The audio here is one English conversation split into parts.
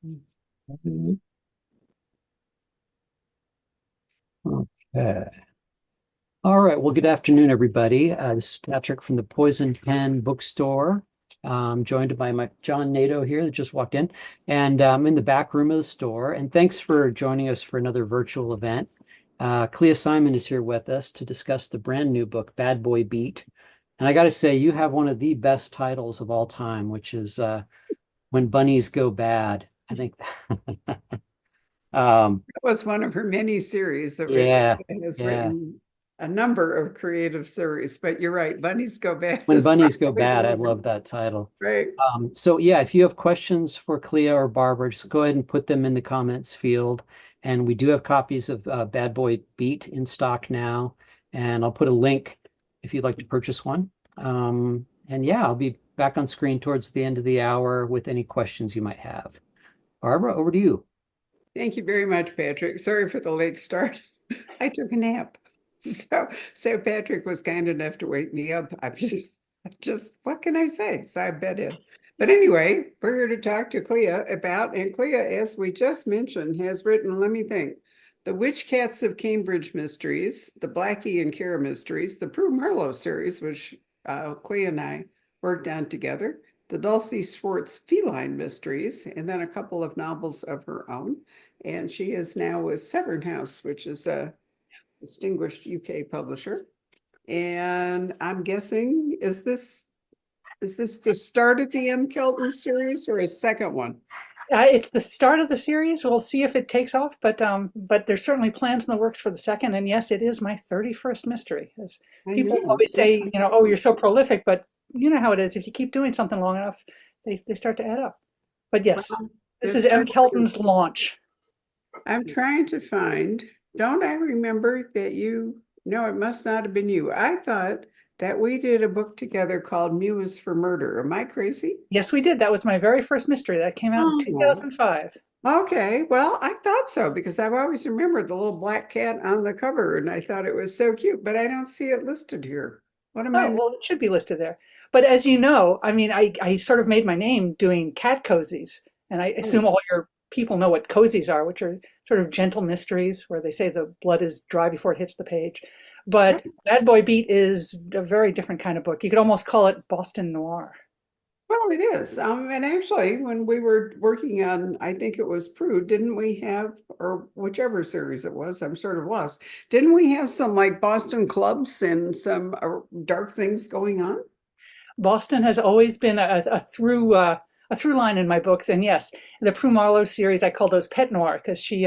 Okay. All right. Well, good afternoon, everybody. This is Patrick from the Poison Pen Bookstore. Joined by my John Nato here that just walked in, and I'm in the back room of the store. And thanks for joining us for another virtual event. Clea Simon is here with us to discuss the brand new book, Bad Boy Beat. And I got to say, you have one of the best titles of all time, which is When Bunnies Go Bad. I think. um, That was one of her many series that yeah, has yeah. written a number of creative series. But you're right, Bunnies Go Bad When is Bunnies Go probably the Bad, I one. love that title. Right. So yeah, if you have questions for Clea or Barbara, just go ahead and put them in the comments field. And we do have copies of Bad Boy Beat in stock now. And I'll put a link if you'd like to purchase one. And yeah, I'll be back on screen towards the end of the hour with any questions you might have. Barbara, over to you. Thank you very much, Patrick. Sorry for the late start. I took a nap. So Patrick was kind enough to wake me up. I'm just, what can I say? So I bet in. But anyway, we're here to talk to Clea about, and Clea, as we just mentioned, has written, let me think, The Witch Cats of Cambridge Mysteries, the Blackie and Kara Mysteries, the Prue Marlowe series, which Clea and I worked on together, the Dulcie Schwartz Feline Mysteries, and then a couple of novels of her own. And she is now with Severn House, which is a distinguished UK publisher. And I'm guessing, is this the start of the M. Kelton series or a second one? It's the start of the series. We'll see if it takes off, but there's certainly plans in the works for the second. And yes, it is my 31st mystery. As I people know. always say, oh, you're so prolific, but you know how it is. If you keep doing something long enough, they start to add up. But yes, Well, this this is M. Kelton's launch. I'm trying to find, don't I remember that you, no, it must not have been you. I thought that we did a book together called Muse for Murder. Am I crazy? Yes, we did. That was my very first mystery. That came out in Oh, 2005. okay. Well, I thought so because I've always remembered the little black cat on the cover and I thought it was so cute, but I don't see it listed here. What am Oh, I? well, it should be listed there. But as you know, I mean, I sort of made my name doing cat cozies. And I assume Oh, all your people know what cozies are, which are sort of gentle mysteries where they say the blood is dry before it hits the page. But Bad Boy Beat is a very different kind of book. You could almost call it Boston Noir. well, it is. And actually, when we were working on, I think it was Prude, didn't we have, or whichever series it was, I'm sort of lost. Didn't we have some like Boston clubs and some dark things going on? Boston has always been a through line in my books. And yes, the Prue Marlowe series, I call those pet noir because she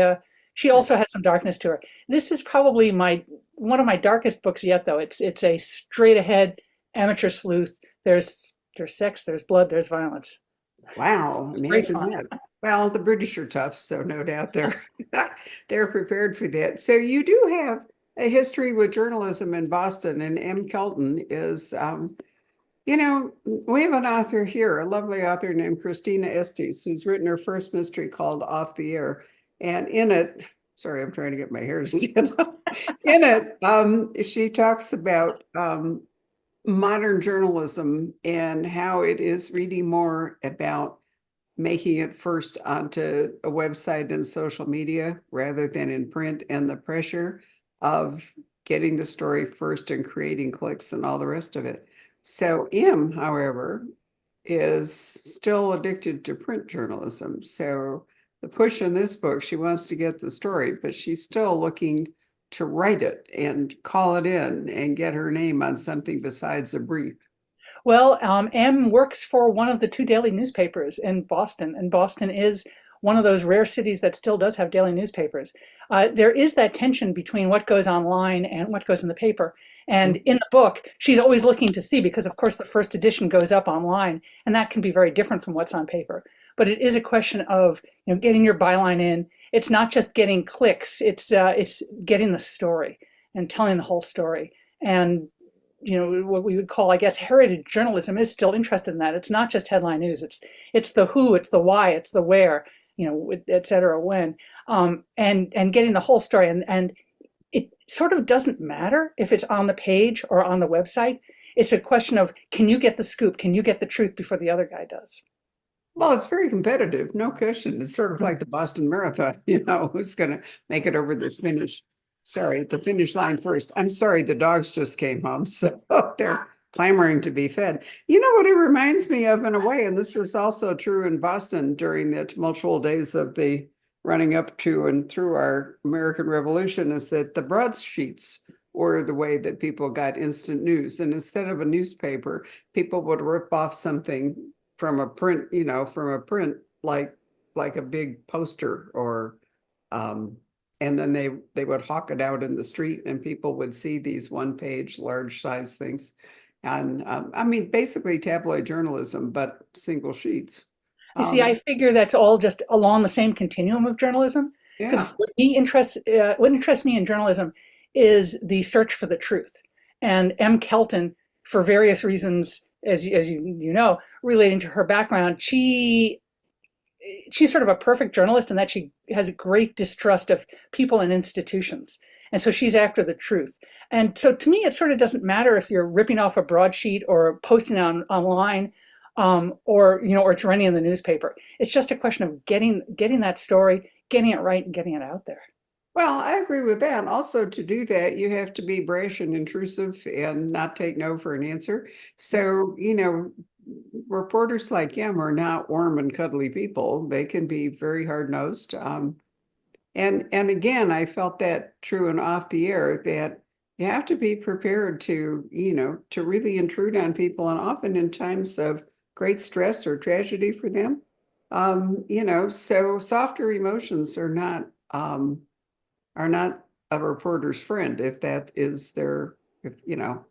also has some darkness to her. This is probably my one of my darkest books yet, though. It's a straight ahead amateur sleuth. There's sex, there's blood, there's violence. Wow, It's great imagine fun. that. Well, the British are tough, so no doubt they're prepared for that. So you do have a history with journalism in Boston, and M. Kelton is we have an author here, a lovely author named Christina Estes, who's written her first mystery called Off the Air. And in it, sorry, I'm trying to get my hair to stand up. In it, she talks about modern journalism and how it is really more about making it first onto a website and social media rather than in print, and the pressure of getting the story first and creating clicks and all the rest of it. So M, however, is still addicted to print journalism. So the push in this book, she wants to get the story, but she's still looking to write it and call it in and get her name on something besides a brief. Well, M works for one of the two daily newspapers in Boston, and Boston is one of those rare cities that still does have daily newspapers. There is that tension between what goes online and what goes in the paper. And in the book, she's always looking to see, because of course the first edition goes up online, and that can be very different from what's on paper. But it is a question of getting your byline in. It's not just getting clicks; it's getting the story and telling the whole story. And what we would call, I guess, heritage journalism is still interested in that. It's not just headline news. It's the who, it's the why, it's the where, et cetera, when, and getting the whole story. And it sort of doesn't matter if it's on the page or on the website. It's a question of, can you get the scoop? Can you get the truth before the other guy does? Well, it's very competitive, no question. It's sort of like the Boston Marathon, who's going to make it over this finish. Sorry, the finish line first. I'm sorry, the dogs just came home, so they're clamoring to be fed. You know what it reminds me of in a way, and this was also true in Boston during the tumultuous days of the running up to and through our American Revolution, is that the broadsheets were the way that people got instant news. And instead of a newspaper, people would rip off something from a print, like a big poster or and then they would hawk it out in the street and people would see these one-page large size things. And I mean, basically tabloid journalism, but single sheets. You see, I figure that's all just along the same continuum of journalism. Yeah. Because what interests me in journalism is the search for the truth. And M. Kelton, for various reasons, as you know, relating to her background, she's sort of a perfect journalist in that she has a great distrust of people and institutions. And so she's after the truth. And so to me, it sort of doesn't matter if you're ripping off a broadsheet or posting it online, or it's running in the newspaper. It's just a question of getting that story, getting it right, and getting it out there. Well, I agree with that. Also, to do that, you have to be brash and intrusive and not take no for an answer. So, reporters like him are not warm and cuddly people. They can be very hard-nosed. And again, I felt that true and off the air, that you have to be prepared to really intrude on people, and often in times of great stress or tragedy for them. So softer emotions are not a reporter's friend if that is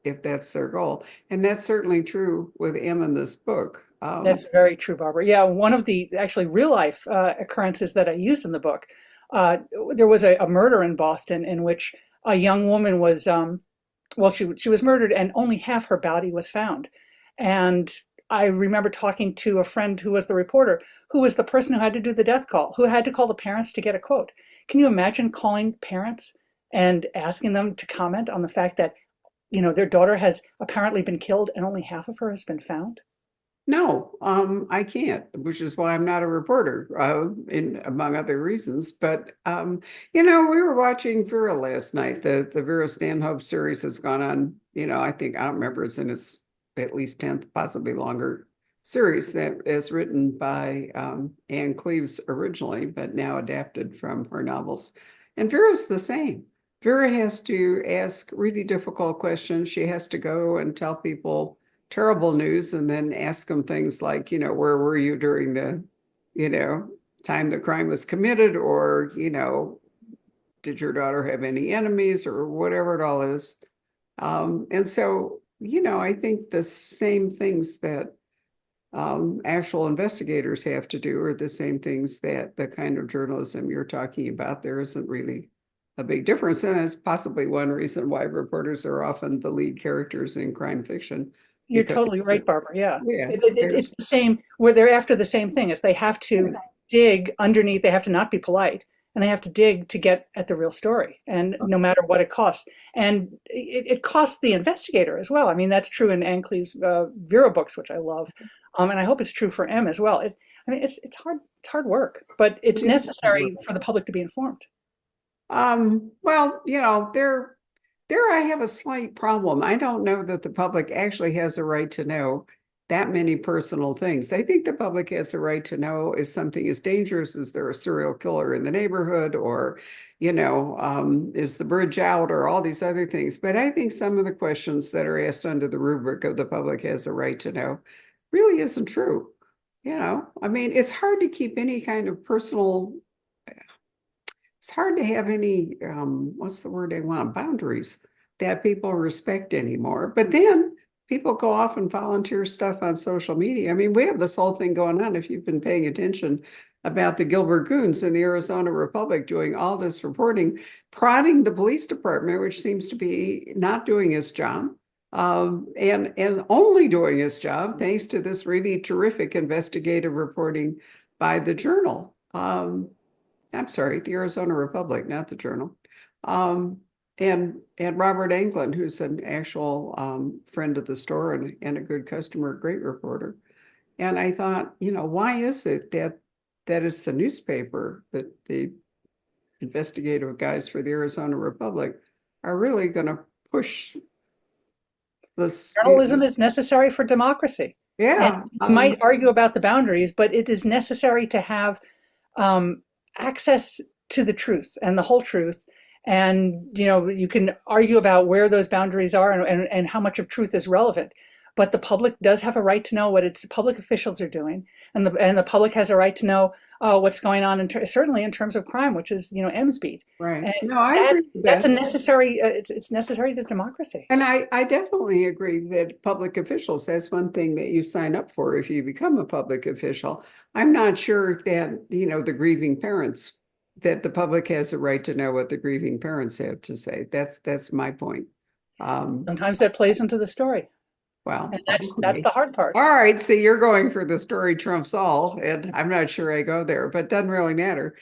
if that's their goal. And that's certainly true with M in this book. That's very true, Barbara. Yeah, one of the actually real life occurrences that I used in the book, there was a murder in Boston in which a young woman was, she was murdered and only half her body was found. And I remember talking to a friend who was the reporter, who was the person who had to do the death call, who had to call the parents to get a quote. Can you imagine calling parents and asking them to comment on the fact that, their daughter has apparently been killed and only half of her has been found? No, I can't, which is why I'm not a reporter, among other reasons. But we were watching Vera last night. The Vera Stanhope series has gone on. I think, I don't remember, it's in its at least 10th, possibly longer series that is written by Anne Cleves originally, but now adapted from her novels. And Vera's the same. Vera has to ask really difficult questions. She has to go and tell people terrible news and then ask them things like, where were you during the, time the crime was committed, or, did your daughter have any enemies, or whatever it all is. And so, I think the same things that actual investigators have to do are the same things that the kind of journalism you're talking about. There isn't really a big difference. And it's possibly one reason why reporters are often the lead characters in crime fiction. You're totally right, Barbara. Yeah, Yeah, it's the same. Where they're after the same thing, is they have to dig underneath. They have to not be polite, and they have to dig to get at the real story, and no matter what it costs. And it costs the investigator as well. I mean, that's true in Anne Cleeve's Vera books, which I love, and I hope it's true for M as well. It's hard work, but it's necessary for the public to be informed. Well, there I have a slight problem. I don't know that the public actually has a right to know that many personal things. I think the public has a right to know if something is dangerous. Is there a serial killer in the neighborhood, or, is the bridge out, or all these other things. But I think some of the questions that are asked under the rubric of the public has a right to know really isn't true. I mean, it's hard to keep any kind of personal, it's hard to have any, what's the word I want, boundaries that people respect anymore. But then people go off and volunteer stuff on social media. I mean, we have this whole thing going on, if you've been paying attention, about the Gilbert Goons in the Arizona Republic doing all this reporting, prodding the police department, which seems to be not doing its job, and only doing its job thanks to this really terrific investigative reporting by the Journal. I'm sorry, the Arizona Republic, not the Journal. And Robert Englund, who's an actual friend of the store and a good customer, great reporter. And I thought, why is it that it's the newspaper that the investigative guys for the Arizona Republic are really going to push this? Journalism is necessary for democracy. And Yeah. you might argue about the boundaries, but it is necessary to have access to the truth and the whole truth. And you can argue about where those boundaries are and how much of truth is relevant. But the public does have a right to know what its public officials are doing, and the public has a right to know what's going on, certainly in terms of crime, which is M's beat. Right. And No, I agree with that. that's a necessary. It's necessary to democracy. And I definitely agree that public officials, that's one thing that you sign up for if you become a public official. I'm not sure that, the grieving parents, that the public has a right to know what the grieving parents have to say. That's my point. Sometimes that plays into the story. Well, And that's okay. the hard part. All right, so you're going for the story trumps all, and I'm not sure I go there, but doesn't really matter.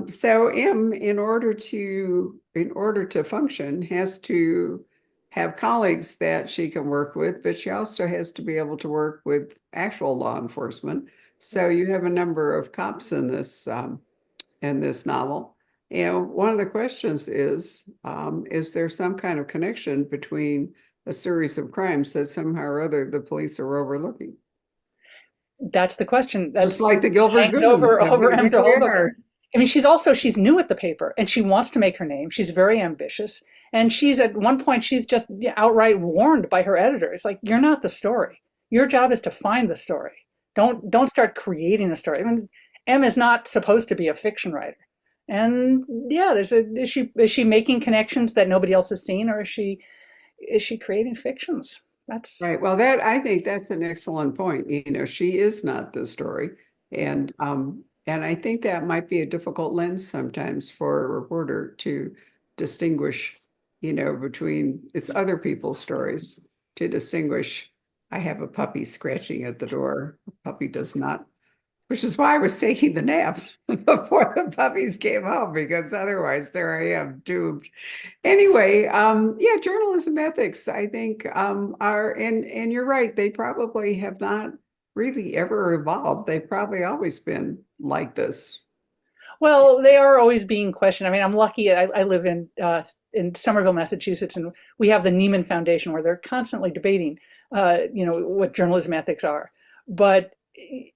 So M, in order to function, has to have colleagues that she can work with, but she also has to be able to work with actual law enforcement. So you have a number of cops in this novel. And one of the questions is there some kind of connection between a series of crimes that somehow or other the police are overlooking? That's the question. That's Just like the Gilbert hangs Goons. over M the whole book. Are. I mean, she's new at the paper and she wants to make her name. She's very ambitious. And she's at one point, she's just outright warned by her editor. It's like, you're not the story. Your job is to find the story. Don't start creating a story. I mean, M is not supposed to be a fiction writer. And yeah, is she making connections that nobody else has seen, or is she creating fictions? That's right. Well, I think that's an excellent point. She is not the story. And I think that might be a difficult lens sometimes for a reporter to distinguish, between it's other people's stories, to distinguish. I have a puppy scratching at the door. A puppy does not, which is why I was taking the nap before the puppies came home, because otherwise there I am doomed. Anyway, yeah, journalism ethics, I think, are, and you're right, they probably have not really ever evolved. They've probably always been like this. Well, they are always being questioned. I mean, I'm lucky. I live in Somerville, Massachusetts, and we have the Neiman Foundation, where they're constantly debating, what journalism ethics are. But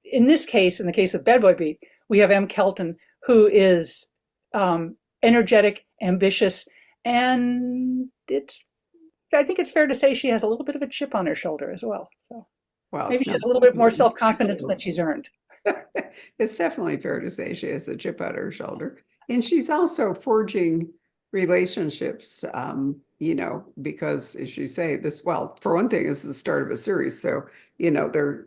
in this case, in the case of Bad Boy Beat, we have M. Kelton, who is energetic, ambitious, and I think it's fair to say she has a little bit of a chip on her shoulder as well. So Well, maybe she has a little bit more self-confidence than she's earned. It's definitely fair to say she has a chip on her shoulder. And she's also forging relationships, because as you say, for one thing, is the start of a series. So,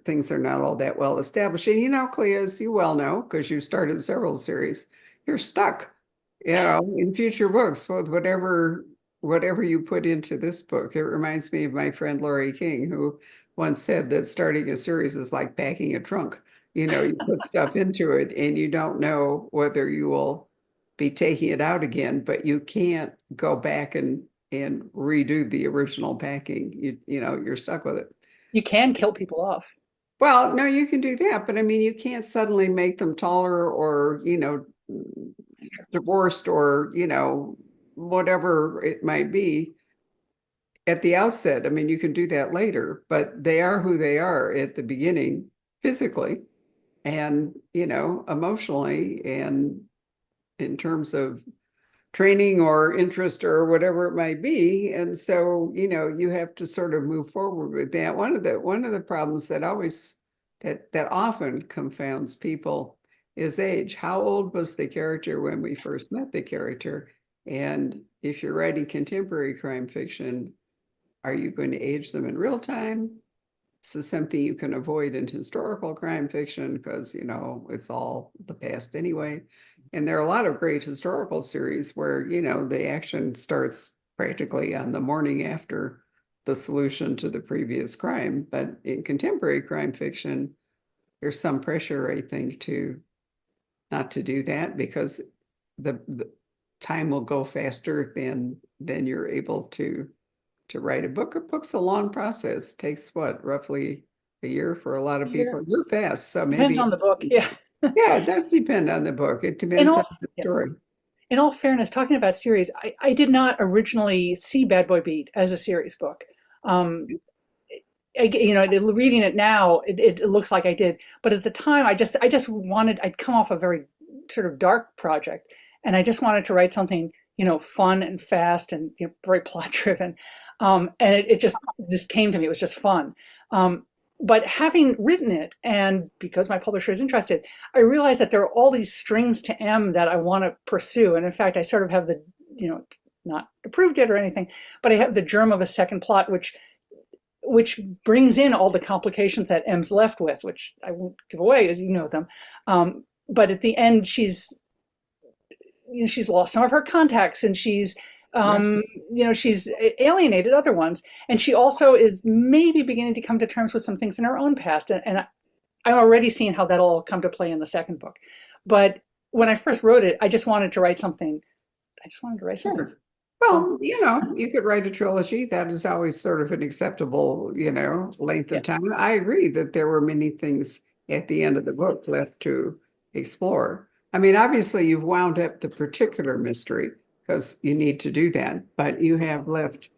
things are not all that well established. And, Clea, as you well know, because you started several series, you're stuck, in future books with whatever you put into this book. It reminds me of my friend Laurie King, who once said that starting a series is like packing a trunk. You put stuff into it and you don't know whether you will be taking it out again, but you can't go back and redo the original packing. You're stuck with it. You can kill people off. Well, no, you can do that, but I mean, you can't suddenly make them taller or, divorced or, whatever it might be at the outset. I mean, you can do that later, but they are who they are at the beginning, physically and, emotionally, and in terms of training or interest or whatever it might be. And so, you have to sort of move forward with that. One of the problems that often confounds people is age. How old was the character when we first met the character? And if you're writing contemporary crime fiction, are you going to age them in real time? This is something you can avoid in historical crime fiction because, it's all the past anyway. And there are a lot of great historical series where, the action starts practically on the morning after the solution to the previous crime. But in contemporary crime fiction, there's some pressure, I think, not to do that because the time will go faster than you're able to write a book. A book's a long process. Takes roughly a year for a lot of Year. people. You're fast, so Depends maybe. on the book. Yeah. Yeah, it does depend on the book. It In depends on all, the yeah. story. In all fairness, talking about series, I did not originally see Bad Boy Beat as a series book. Um, reading it now, it looks like I did, but at the time, I just wanted. I'd come off a very sort of dark project, and I just wanted to write something, fun and fast and very plot driven. And it just came to me. It was just fun. But having written it, and because my publisher is interested, I realized that there are all these strings to M that I want to pursue. And in fact, I sort of have the, not approved yet or anything, but I have the germ of a second plot, which brings in all the complications that M's left with, which I won't give away, as you know them. But at the end, she's lost some of her contacts, and she's alienated other ones, and she also is maybe beginning to come to terms with some things in her own past, and I'm already seeing how that'll all come to play in the second book. But when I first wrote it, I just wanted to write something. I just wanted to write something. Sure. Well, you could write a trilogy. That is always sort of an acceptable, length of time. I agree that there were many things at the end of the book left to explore. I mean, obviously, you've wound up the particular mystery because you need to do that, but you have left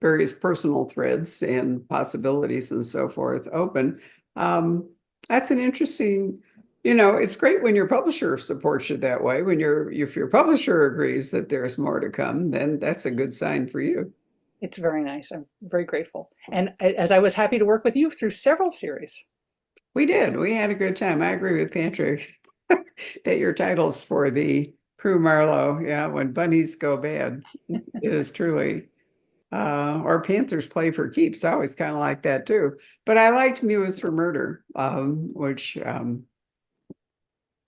various personal threads and possibilities and so forth open. That's an interesting. It's great when your publisher supports you that way. If your publisher agrees that there's more to come, then that's a good sign for you. It's very nice. I'm very grateful. And as I was happy to work with you through several series. We did. We had a good time. I agree with Patrick that your titles for the Prue Marlowe, yeah, when bunnies go bad, it is truly. Or Panthers play for keeps. I always kind of like that too. But I liked Muse for Murder, which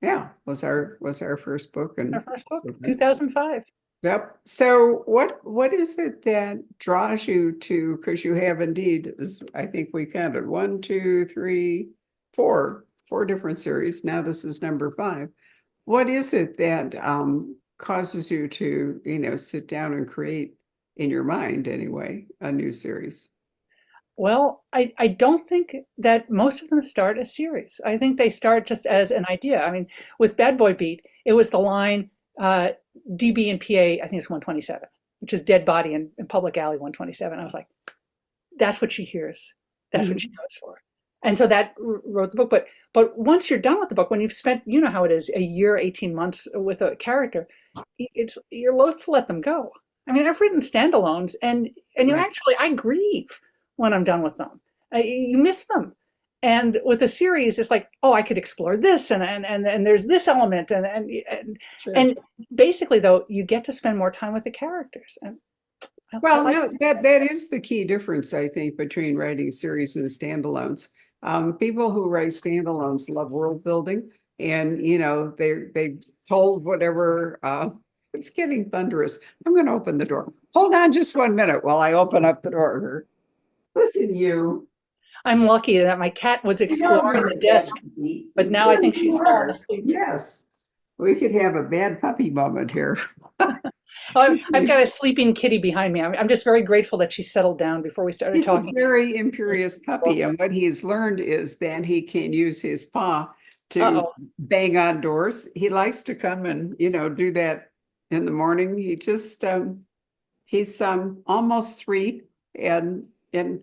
yeah, was our first book. And Our first book, 2005. Yep. So what is it that draws you to, because you have indeed, I think we counted 1, 2, 3, 4 different series. Now this is number 5. What is it that causes you to, sit down and create, in your mind anyway, a new series? Well, I don't think that most of them start as series. I think they start just as an idea. I mean, with Bad Boy Beat, it was the line DB and PA, I think it's 127, which is dead body in public alley 127. I was like, that's what she hears. That's what she goes for. And so that wrote the book. But once you're done with the book, when you've spent, you know how it is, a year, 18 months with a character, you're loath to let them go. I mean, I've written standalones, and I grieve when I'm done with them. You miss them. And with a series, it's like, oh, I could explore this, and there's this element, Sure. and basically, though, you get to spend more time with the characters. And well, no, that is the key difference, I think, between writing series and standalones. People who write standalones love world building, and they told whatever. It's getting thunderous. I'm going to open the door. Hold on just 1 minute while I open up the door. Listen, you. I'm lucky that my cat was exploring the desk, but now I think she's fallen asleep. Yes, we could have a bad puppy moment here. I've got a sleeping kitty behind me. I'm just very grateful that she settled down before we started talking. He's a very imperious puppy, and what he's learned is that he can use his paw to bang on doors. He likes to come and do that in the morning. He just he's almost 3, and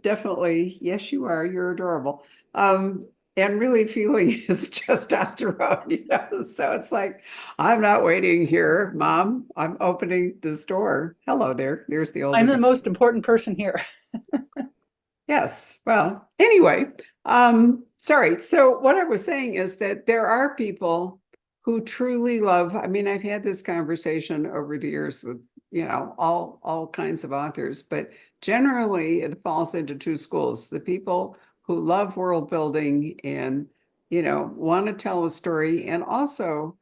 definitely, yes, you're adorable. And really feeling his testosterone, so it's like, I'm not waiting here, Mom. I'm opening this door. Hello there. There's the older I'm the guy. most important person here. Yes. Well, anyway, sorry. So what I was saying is that there are people who truly love, I mean, I've had this conversation over the years with, all kinds of authors, but generally it falls into 2 schools. The people who love world building and, want to tell a story, and also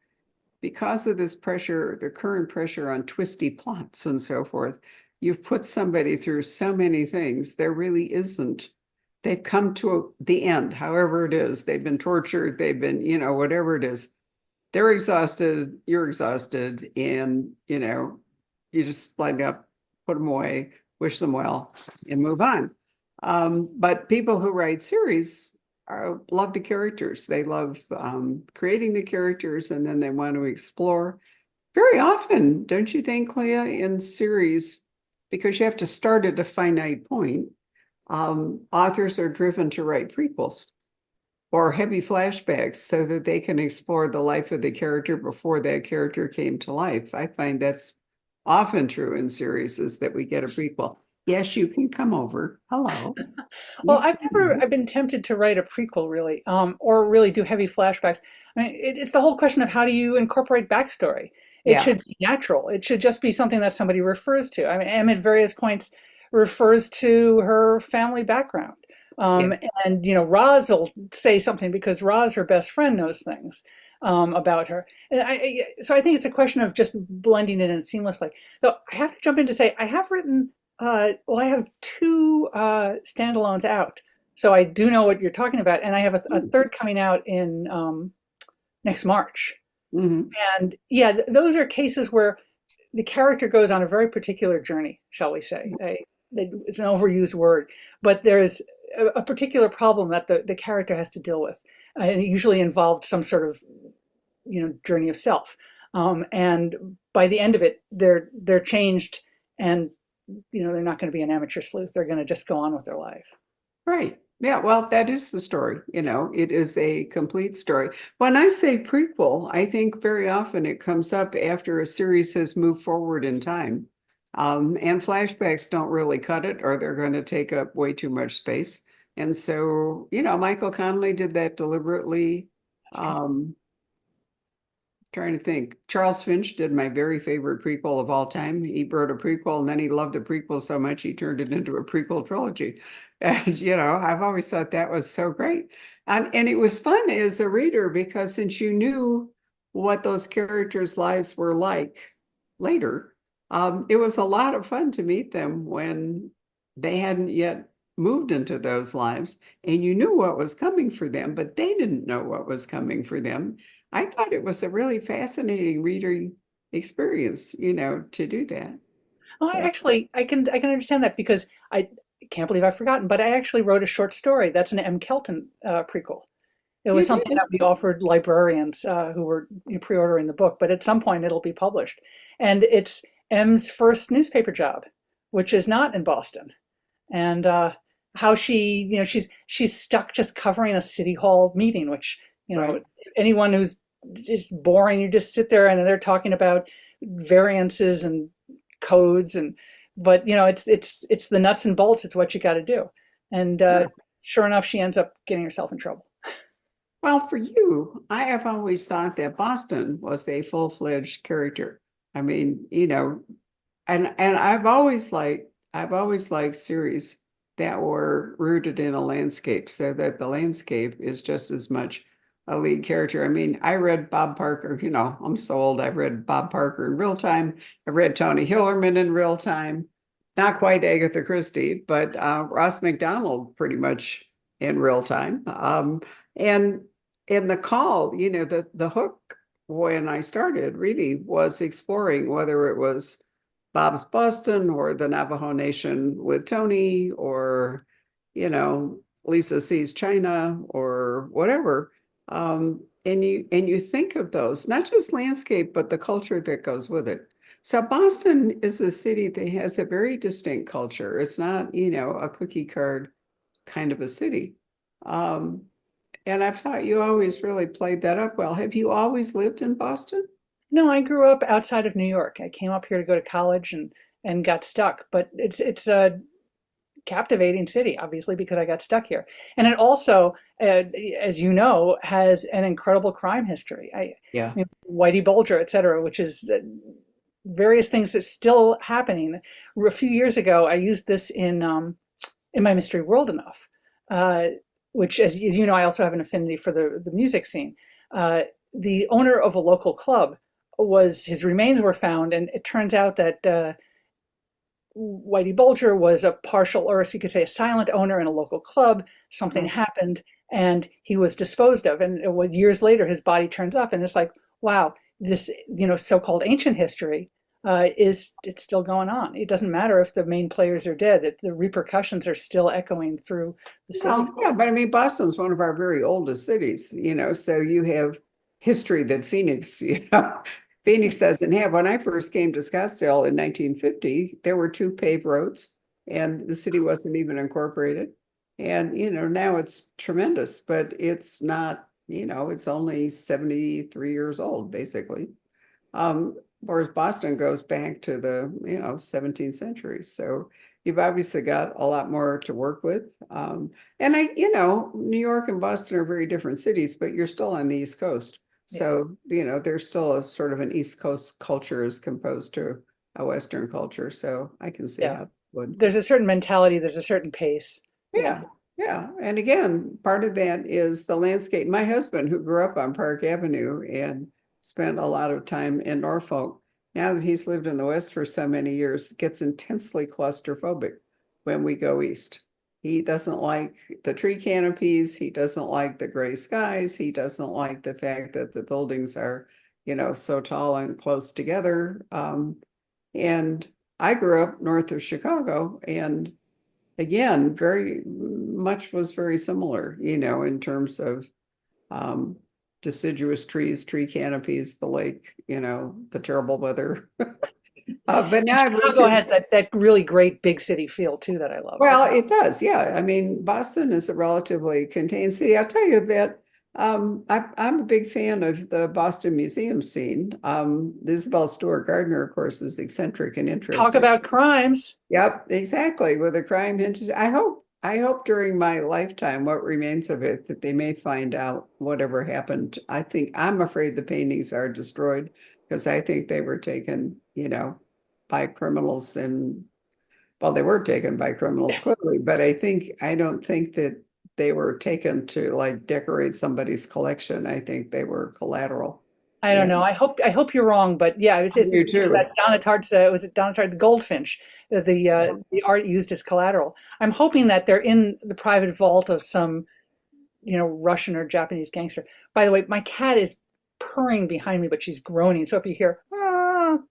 because of this pressure, the current pressure on twisty plots and so forth, you've put somebody through so many things. There really isn't. They've come to the end, however it is. They've been tortured. They've been, whatever it is. They're exhausted. You're exhausted. And, you just lighten up, put them away, wish them well, and move on. But people who write series love the characters. They love creating the characters, and then they want to explore. Very often, don't you think, Clea, in series, because you have to start at a finite point, authors are driven to write prequels or heavy flashbacks so that they can explore the life of the character before that character came to life. I find that's often true in series, is that we get a prequel. Yes, you can come over. Hello. Well, You I've been tempted to write a prequel really, or really do heavy flashbacks. I mean, it's the whole question of how do you incorporate backstory? It Yeah, should be natural. It should just be something that somebody refers to. I mean, Em at various points refers to her family background. yeah, And Roz will say something because Roz, her best friend, knows things about her. And so I think it's a question of just blending it in seamlessly. So I have to jump in to say I have written well, I have two standalones out, so I do know what you're talking about, and I have a third coming out in next March. mhm, And yeah, those are cases where the character goes on a very particular journey, shall we say? It's an overused word, but there's a particular problem that the character has to deal with, and it usually involved some sort of journey of self. And by the end of it, they're changed, and they're not going to be an amateur sleuth. They're going to just go on with their life. right. Yeah, well, that is the story. It is a complete story. When I say prequel, I think very often it comes up after a series has moved forward in time. And flashbacks don't really cut it, or they're going to take up way too much space. And so, Michael Connelly did that deliberately. That's right. Trying to think. Charles Finch did my very favorite prequel of all time. He wrote a prequel, and then he loved the prequel so much he turned it into a prequel trilogy. And I've always thought that was so great. And it was fun as a reader, because since you knew what those characters' lives were like later, it was a lot of fun to meet them when they hadn't yet moved into those lives, and you knew what was coming for them, but they didn't know what was coming for them. I thought it was a really fascinating reading experience, to do that. Oh, I So actually I can understand that because I can't believe I've forgotten, but I actually wrote a short story that's an M. Kelton prequel. It was you something did. that we offered librarians who were pre-ordering the book, but at some point it'll be published. And it's M's first newspaper job, which is not in Boston. And how she's stuck just covering a city hall meeting, which, Right. anyone who's it's boring. You just sit there and they're talking about variances and codes but it's the nuts and bolts. It's what you got to do. And Sure. sure enough, she ends up getting herself in trouble. Well, for you, I have always thought that Boston was a full-fledged character. I mean, and I've always liked series that were rooted in a landscape, so that the landscape is just as much a lead character. I mean, I read Bob Parker, I'm so old. I've read Bob Parker in real time. I read Tony Hillerman in real time. Not quite Agatha Christie, but Ross McDonald pretty much in real time. And in the call, the hook when I started really was exploring whether it was Bob's Boston or the Navajo Nation with Tony, or, Lisa Sees China, or whatever. And you think of those, not just landscape, but the culture that goes with it. So Boston is a city that has a very distinct culture. It's not, a cookie card kind of a city. Um, and I've thought you always really played that up well. Have you always lived in Boston? No, I grew up outside of New York. I came up here to go to college and got stuck. But it's a captivating city, obviously, because I got stuck here. And it also, as you know, has an incredible crime history. Yeah. Whitey Bulger, et cetera, which is various things that's still happening. A few years ago, I used this in my mystery world enough, uh, which, as you know, I also have an affinity for the music scene. The owner of a local club his remains were found, and it turns out that Whitey Bulger was a partial, or as you could say, a silent owner in a local club. Something Oh, happened, and he was disposed of. And years later, his body turns up, and it's like, wow, this so-called ancient history it's still going on. It doesn't matter if the main players are dead; the repercussions are still echoing through the city. Well, yeah, but I mean, Boston's one of our very oldest cities, so you have history that Phoenix, Phoenix doesn't have. When I first came to Scottsdale in 1950, there were two paved roads and the city wasn't even incorporated. And, now it's tremendous, but it's not, it's only 73 years old, basically. Whereas Boston goes back to the, 17th century. So you've obviously got a lot more to work with. And New York and Boston are very different cities, but you're still on the East Coast. So, there's still a sort of an East Coast culture as composed to a Western culture. So I can see Yeah. how it would. There's a certain mentality, there's a certain pace. Yeah, yeah. And again, part of that is the landscape. My husband, who grew up on Park Avenue and spent a lot of time in Norfolk, now that he's lived in the West for so many years, gets intensely claustrophobic when we go east. He doesn't like the tree canopies. He doesn't like the gray skies. He doesn't like the fact that the buildings are, so tall and close together. And I grew up north of Chicago, and again, very much was very similar, in terms of deciduous trees, tree canopies, the lake, the terrible weather. But now I've lived Chicago has that really great big city feel too that I love. well, it does, yeah. I mean, Boston is a relatively contained city. I'll tell you that I'm a big fan of the Boston museum scene. The Isabel Stewart Gardner, of course, is eccentric and interesting. Talk about crimes. Yep, exactly. With a crime hinted, I hope during my lifetime, what remains of it, that they may find out whatever happened. I'm afraid the paintings are destroyed because I think they were taken, by criminals, and well, they were taken by criminals clearly, but I don't think that they were taken to like decorate somebody's collection. I think they were collateral. I don't know. And I hope you're wrong, but yeah, I do too. that Donna Tartt's was it Donna Tartt, the goldfinch, the art used as collateral. I'm hoping that they're in the private vault of some, Russian or Japanese gangster. By the way, my cat is purring behind me, but she's groaning. So if you hear,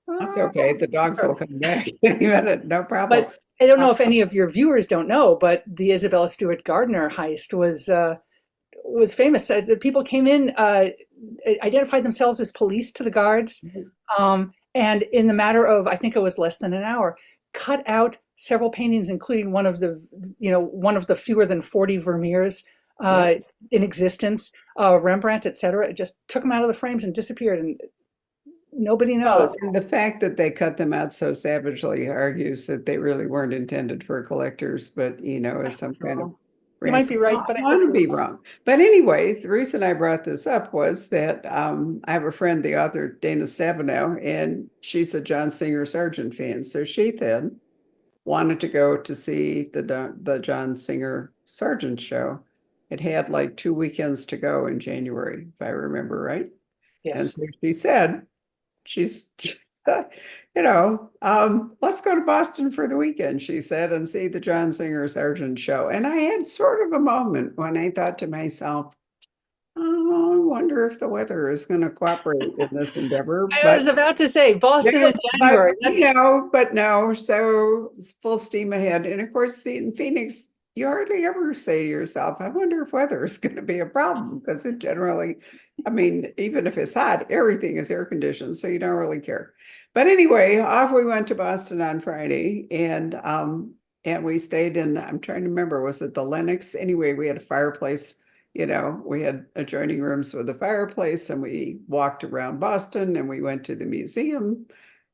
That's okay. The dogs will come back any minute, no problem. but I don't know if any of your viewers don't know, but the Isabella Stewart Gardner heist was famous. People came in, identified themselves as police to the guards, and in the matter of, I think it was less than an hour, cut out several paintings, including one of the fewer than 40 Vermeers in existence, Rembrandt, etc. Just took them out of the frames and disappeared, and nobody knows. And the fact that they cut them out so savagely argues that they really weren't intended for collectors, but as some kind of You might be right, but I want to be wrong. But anyway, the reason I brought this up was that I have a friend, the author Dana Stabenow, and she's a John Singer Sargent fan. So she then wanted to go to see the John Singer Sargent show. It had like 2 weekends to go in January, if I remember right. Yes. And so she said, let's go to Boston for the weekend, she said, and see the John Singer Sargent show. And I had sort of a moment when I thought to myself, oh, I wonder if the weather is going to cooperate in this endeavor. I was about to say Boston in January. But no, so it's full steam ahead. And of course, in Phoenix, you hardly ever say to yourself, I wonder if weather is going to be a problem, because it generally, I mean, even if it's hot, everything is air conditioned, so you don't really care. But anyway, off we went to Boston on Friday, and we stayed in, I'm trying to remember, was it the Lenox? Anyway, we had a fireplace, we had adjoining rooms with a fireplace, and we walked around Boston, and we went to the museum,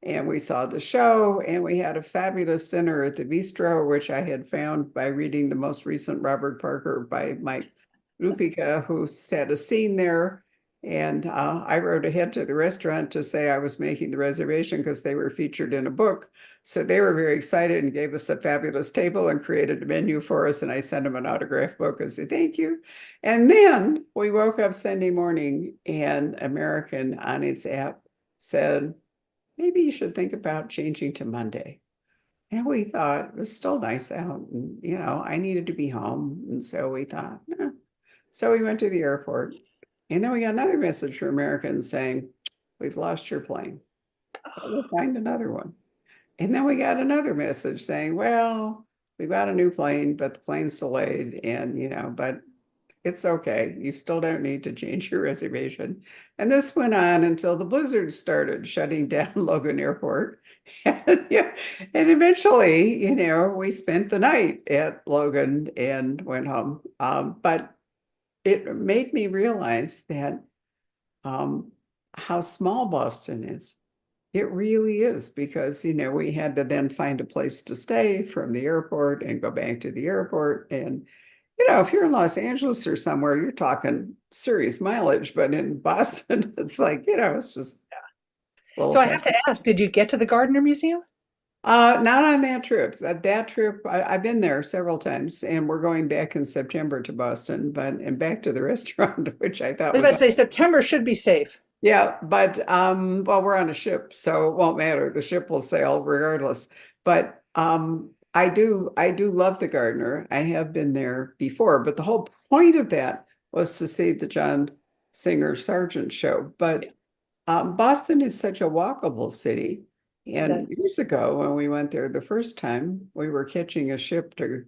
and we saw the show, and we had a fabulous dinner at the bistro, which I had found by reading the most recent Robert Parker by Mike Lupica, who had a scene there. And I wrote ahead to the restaurant to say I was making the reservation because they were featured in a book. So they were very excited and gave us a fabulous table and created a menu for us. And I sent them an autograph book and said, thank you. And then we woke up Sunday morning, and American on its app said, maybe you should think about changing to Monday. And we thought it was still nice out, and I needed to be home. And so we thought, So we went to the airport. And then we got another message from Americans saying, we've lost your plane. we'll find another one. And then we got another message saying, well, we got a new plane, but the plane's delayed and, but it's okay. You still don't need to change your reservation. And this went on until the blizzard started shutting down Logan Airport. And, yeah, and eventually, we spent the night at Logan and went home. But it made me realize that how small Boston is. It really is because, we had to then find a place to stay from the airport and go back to the airport. And, if you're in Los Angeles or somewhere, you're talking serious mileage. But in Boston, it's like, it's just a little So I tough. have to ask, did you get to the Gardner Museum? Not on that trip. That trip, I've been there several times, and we're going back in September to Boston, and back to the restaurant, which I thought I was was about to say September should be safe. yeah, but well, we're on a ship, so it won't matter. The ship will sail regardless. But I do love the Gardner. I have been there before, but the whole point of that was to see the John Singer Sargent show. But Boston is such a walkable city. And years ago, when we went there the first time, we were catching a ship to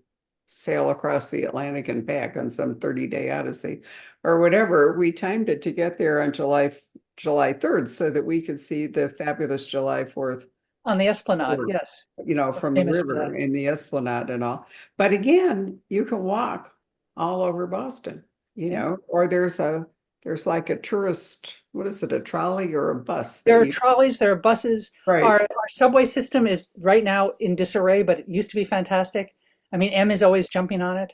sail across the Atlantic and back on some 30-day odyssey or whatever. We timed it to get there on July 3rd so that we could see the fabulous July 4th, On the Esplanade, yes. from the Famous for river that. in the Esplanade and all. But again, you can walk all over Boston, Yeah. or there's like a tourist, what is it, a trolley or a bus There that are you, trolleys, there are buses. right, Our subway system is right now in disarray, but it used to be fantastic. I mean, M is always jumping on it.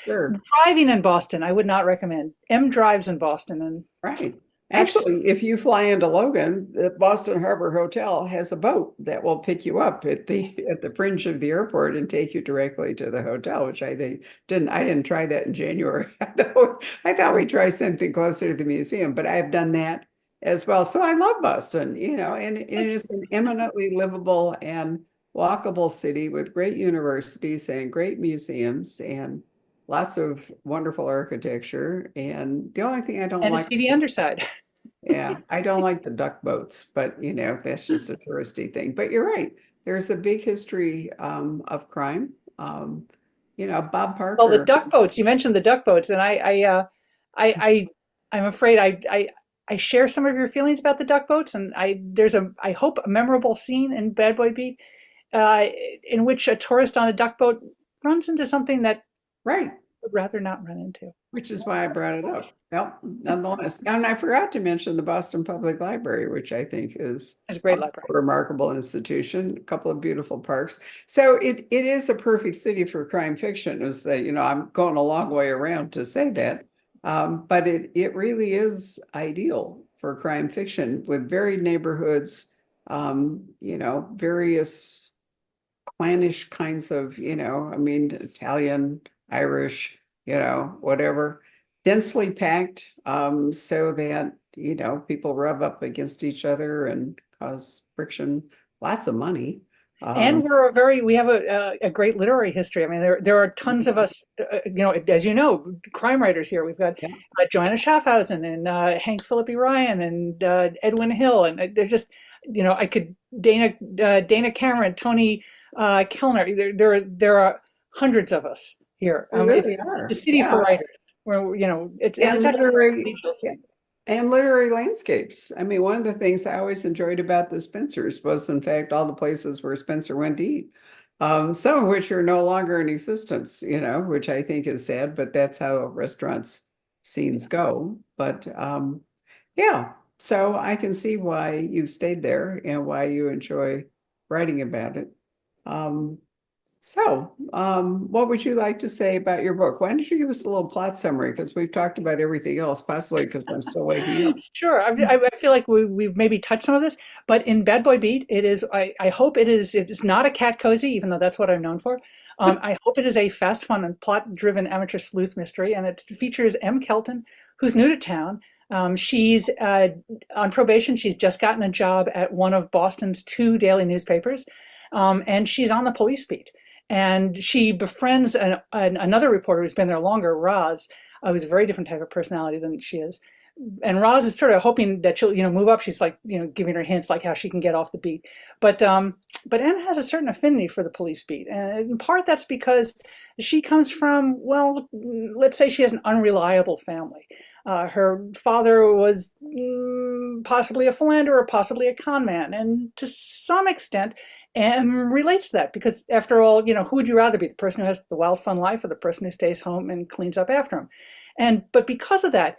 sure. Driving in Boston, I would not recommend. M drives in Boston, and Right. that's Actually, if you fly into Logan, the Boston Harbor Hotel has a boat that will pick you up at the fringe of the airport and take you directly to the hotel, which I didn't try that in January. I thought we'd try something closer to the museum, but I've done that as well. So I love Boston, and it is an eminently livable and walkable city with great universities and great museums and lots of wonderful architecture. And the only thing I don't and a like, seedy underside. yeah, I don't like the duck boats, but that's just a touristy thing. But you're right. There's a big history of crime. Bob Well, the Parker. duck boats, you mentioned the duck boats, and I'm afraid I share some of your feelings about the duck boats, and I hope a memorable scene in Bad Boy Beat, uh, in which a tourist on a duck boat runs into something that Right. would rather not run into. Which is why I brought it up. Well, nonetheless. And I forgot to mention the Boston Public Library, which I think is It's a great also library. a remarkable institution, a couple of beautiful parks. So it is a perfect city for crime fiction, is that, I'm going a long way around to say that. But it really is ideal for crime fiction with varied neighborhoods, various clannish kinds of, Italian, Irish, whatever, densely packed, so that, people rub up against each other and cause friction, lots of money. And we have a great literary history. I mean, there are tons of us, as you know, crime writers here. We've got Yeah. Joanna Schaffhausen and Hank Philippi Ryan and Edwin Hill, and they're just, I could Dana Cameron, Tony Kellner. There are hundreds of us here. They really are. It's a city for writers. Where it's And actually a very literary, collegial city. and literary landscapes. I mean, one of the things I always enjoyed about the Spencers was, in fact, all the places where Spencer went to eat. Some of which are no longer in existence, which I think is sad, but that's how restaurants scenes go. But yeah, so I can see why you stayed there and why you enjoy writing about it. Um, what would you like to say about your book? Why don't you give us a little plot summary? Because we've talked about everything else, possibly because I'm still waking up. Sure. I feel like we've maybe touched some of this, but in Bad Boy Beat, it is, I hope it's not a cat cozy, even though that's what I'm known for. I hope it is a fast, fun, and plot-driven amateur sleuth mystery, and it features M. Kelton, who's new to town. She's on probation. She's just gotten a job at one of Boston's 2 daily newspapers, and she's on the police beat. And she befriends another reporter who's been there longer, Roz, who's a very different type of personality than she is. Roz is sort of hoping that she'll, move up. She's like, giving her hints like how she can get off the beat. But Em has a certain affinity for the police beat. And in part that's because she comes from, well, let's say she has an unreliable family. Her father was possibly a philanderer, possibly a con man. And to some extent, Em relates to that because after all, who would you rather be? The person who has the wild fun life or the person who stays home and cleans up after him? But because of that,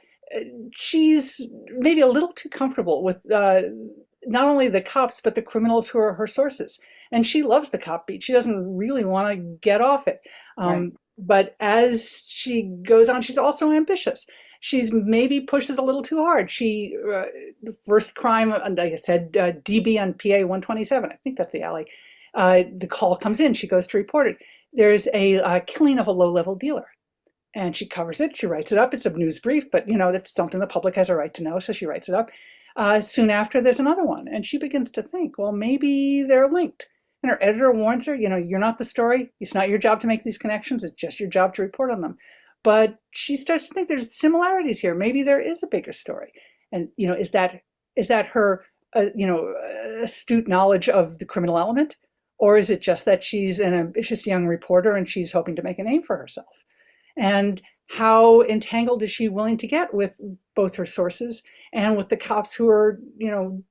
she's maybe a little too comfortable with not only the cops, but the criminals who are her sources. And she loves the cop beat. She doesn't really want to get off it. Right. But as she goes on, she's also ambitious. She's maybe pushes a little too hard. The first crime, like I said, DB on PA 127, I think that's the alley. The call comes in, she goes to report it. There's a killing of a low-level dealer. And she covers it, she writes it up. It's a news brief, but that's something the public has a right to know, so she writes it up. Soon after, there's another one, and she begins to think, well, maybe they're linked. And her editor warns her, you're not the story. It's not your job to make these connections. It's just your job to report on them. But she starts to think there's similarities here. Maybe there is a bigger story. And is that her astute knowledge of the criminal element, or is it just that she's an ambitious young reporter and she's hoping to make a name for herself? And how entangled is she willing to get with both her sources and with the cops who are,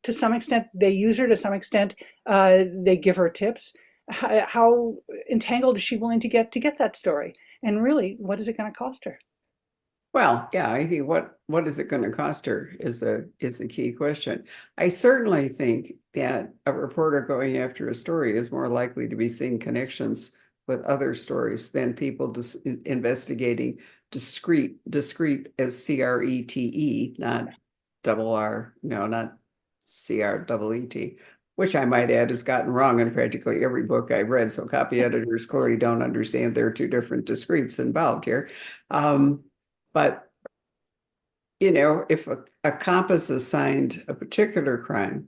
to some extent, they use her, to some extent, they give her tips. How entangled is she willing to get that story? And really, what is it going to cost her? Well, yeah, I think what is it going to cost her is a key question. I certainly think that a reporter going after a story is more likely to be seeing connections with other stories than people just investigating discrete as CRETE, not double R, no, not CREET, which I might add has gotten wrong in practically every book I've read. So copy editors clearly don't understand there are two different discretes involved here. But if a cop is assigned a particular crime,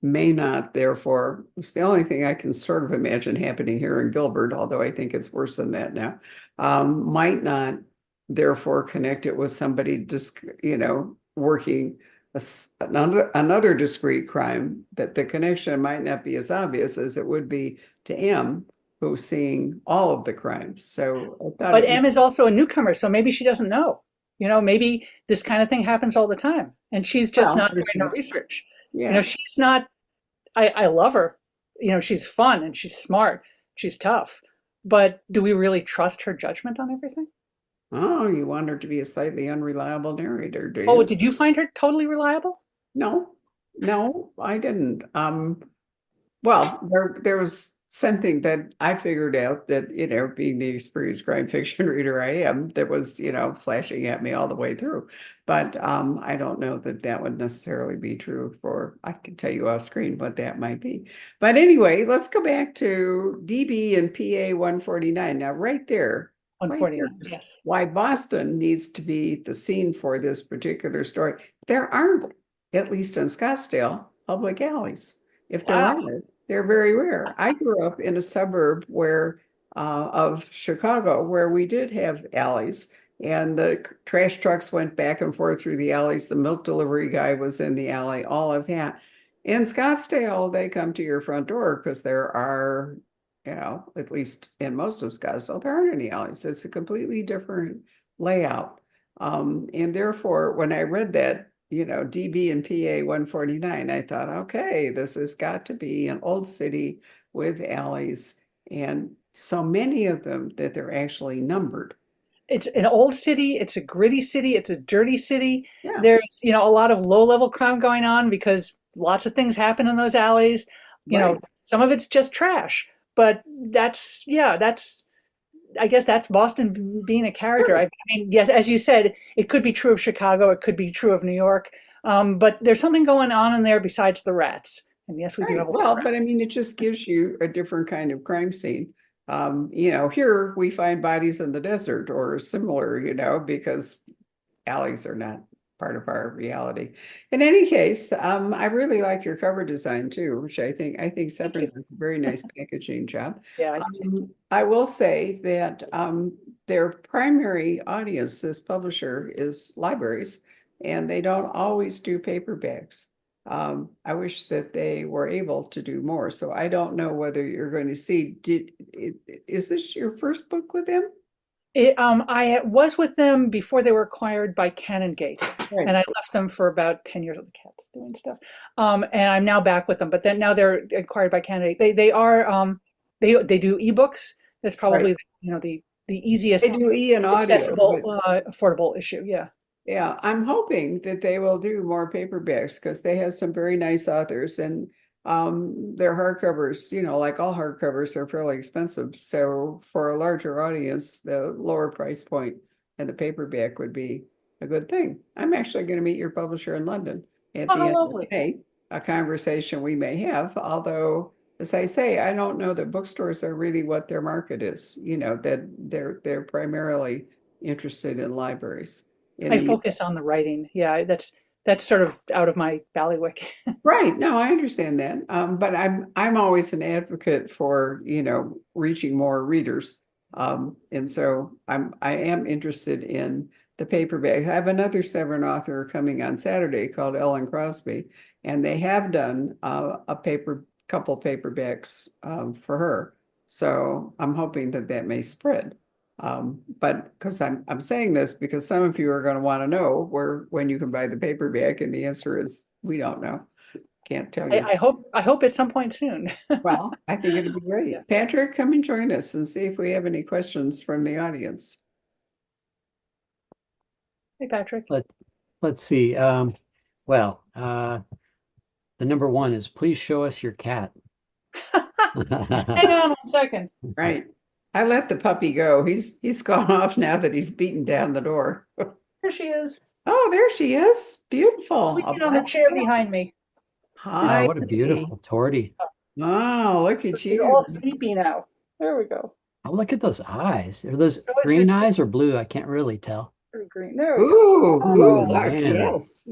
may not, therefore, it's the only thing I can sort of imagine happening here in Gilbert, although I think it's worse than that now, might not therefore connect it with somebody just, working another discrete crime, that the connection might not be as obvious as it would be to M, who's seeing all of the crimes. So I thought But Em is also a newcomer, so maybe she doesn't know. Maybe this kind of thing happens all the time, and she's just not doing her research. Yeah. She's not. I love her. She's fun and she's smart. She's tough. But do we really trust her judgment on everything? Oh, you want her to be a slightly unreliable narrator, do you? Oh, did you find her totally reliable? No, I didn't. Well, there was something that I figured out that, being the experienced crime fiction reader I am, that was, flashing at me all the way through. But I don't know that would necessarily be true I can tell you off screen what that might be. But anyway, let's go back to DB and PA 149. Now, right there, 149, yes. why Boston needs to be the scene for this particular story. There aren't, at least in Scottsdale, public alleys. If there Wow. are, they're very rare. I grew up in a suburb of Chicago where we did have alleys, and the trash trucks went back and forth through the alleys. The milk delivery guy was in the alley, all of that. In Scottsdale, they come to your front door because there are, at least in most of Scottsdale, there aren't any alleys. It's a completely different layout. And therefore, when I read that, DB and PA 149, I thought, okay, this has got to be an old city with alleys, and so many of them that they're actually numbered. It's an old city, it's a gritty city, it's a dirty city. Yeah. There's, a lot of low-level crime going on because lots of things happen in those alleys. Right. Some of it's just trash, but I guess that's Boston being a character. Sure. I mean, yes, as you said, it could be true of Chicago, it could be true of New York, but there's something going on in there besides the rats. And yes, we do have a lot of Well, rats. but I mean, it just gives you a different kind of crime scene. Here we find bodies in the desert or similar, because alleys are not part of our reality. In any case, I really like your cover design too, which I think Severin does a very nice packaging job. Yeah. I will say that their primary audience, this publisher, is libraries. and they don't always do paperbacks. I wish that they were able to do more. So I don't know whether you're going to see, is this your first book with them? I was with them before they were acquired by Canongate, Right. and I left them for about 10 years with the cats doing stuff. And I'm now back with them, but then now they're acquired by Canongate. They are they do ebooks. That's probably Right. the They easiest do and audio, accessible but affordable issue. Yeah. yeah, I'm hoping that they will do more paperbacks because they have some very nice authors, and their hardcovers, like all hardcovers, are fairly expensive. So for a larger audience, the lower price point and the paperback would be a good thing. I'm actually going to meet your publisher in London at Oh, the how end of lovely. May, a conversation we may have, although as I say, I don't know that bookstores are really what their market is, that they're primarily interested in libraries in I the focus on US. the writing. Yeah, that's sort of out of my bailiwick. Right. No, I understand that. But I'm always an advocate for, reaching more readers. And so I am interested in the paperback. I have another Severn author coming on Saturday called Ellen Crosby, and they have done couple paperbacks for her. So I'm hoping that that may spread. But because I'm saying this because some of you are going to want to know when you can buy the paperback, and the answer is we don't know. Can't tell you. I hope at some point soon. Well, I think it'd be Yeah. great. Patrick, come and join us and see if we have any questions from the audience. Hey, Patrick. Let's see. Well, the number one is please show us your cat. Hang on 1 second. Right. I let the puppy go. He's gone off now that he's beaten down the door. Here she is, Oh, there she is. Beautiful. sleeping on the chair behind me. Oh, Hi. what a beautiful tortie. Oh, look at She's you. all sleepy now. There we go. Oh, look at those eyes. Are those Oh, it's green a- eyes or blue? I can't really tell. Green. There we go. Ooh, Oh, look, man. yes.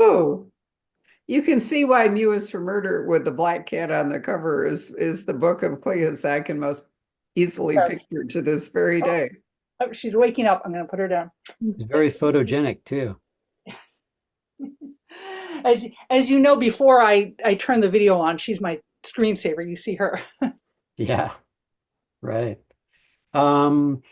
Ooh. You can see why Mew is for Murder with the black cat on the cover is the book of Clea Simon most easily Yes. pictured to this very day. Oh, she's waking up. I'm going to put her down. It's very photogenic too. Yes. As you know, before I turn the video on, she's my screensaver. You see her. Yeah, right. Um,